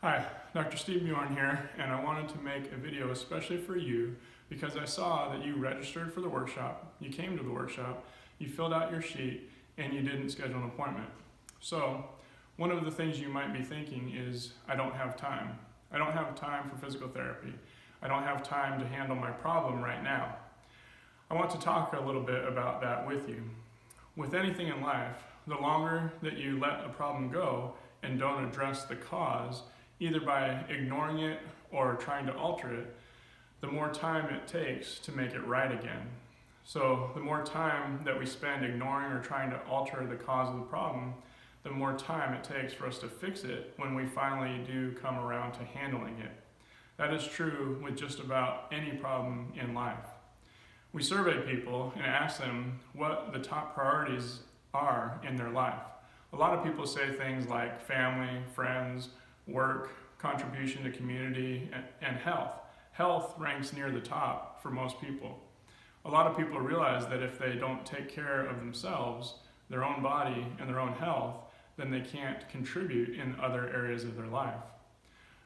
Hi, Dr. Steve Bjorn here, and I wanted to make a video especially for you because I saw that you registered for the workshop, you came to the workshop, you filled out your sheet, and you didn't schedule an appointment. So, one of the things you might be thinking is, I don't have time. I don't have time for physical therapy. I don't have time to handle my problem right now. I want to talk a little bit about that with you. With anything in life, the longer that you let a problem go and don't address the cause, either by ignoring it or trying to alter it, the more time it takes to make it right again. So the more time that we spend ignoring or trying to alter the cause of the problem, the more time it takes for us to fix it when we finally do come around to handling it. That is true with just about any problem in life. We survey people and ask them what the top priorities are in their life. A lot of people say things like family, friends, work, contribution to community, and health. Health ranks near the top for most people. A lot of people realize that if they don't take care of themselves, their own body, and their own health, then they can't contribute in other areas of their life.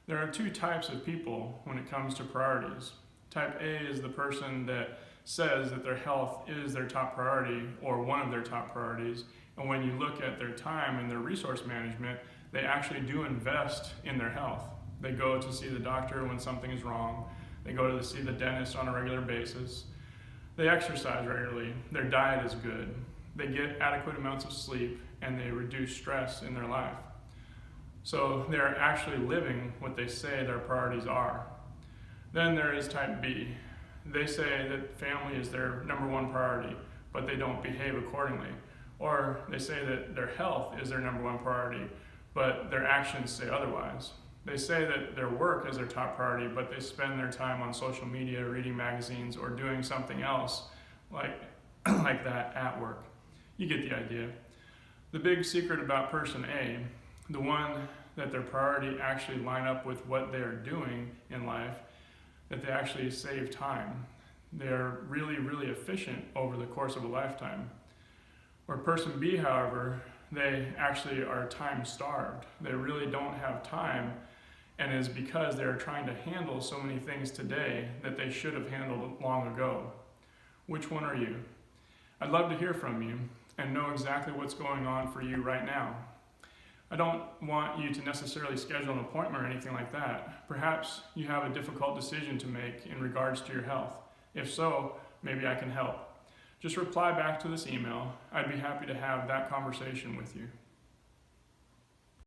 There are two types of people when it comes to priorities. Type A is the person that says that their health is their top priority or one of their top priorities, and when you look at their time and their resource management, they actually do invest in their health. They go to see the doctor when something is wrong. They go to see the dentist on a regular basis. They exercise regularly. Their diet is good. They get adequate amounts of sleep, and they reduce stress in their life. So they're actually living what they say their priorities are. Then there is type B. They say that family is their number one priority, but they don't behave accordingly. Or they say that their health is their number one priority, but their actions say otherwise. They say that their work is their top priority, but they spend their time on social media, reading magazines, or doing something else like that at work. You get the idea. The big secret about person A, the one that their priority actually line up with what they're doing in life, that they actually save time. They're really, really efficient over the course of a lifetime. Or person B, however, they actually are time starved. They really don't have time, and it's because they're trying to handle so many things today that they should have handled long ago. Which one are you? I'd love to hear from you and know exactly what's going on for you right now. I don't want you to necessarily schedule an appointment or anything like that. Perhaps you have a difficult decision to make in regards to your health. If so, maybe I can help. Just reply back to this email. I'd be happy to have that conversation with you.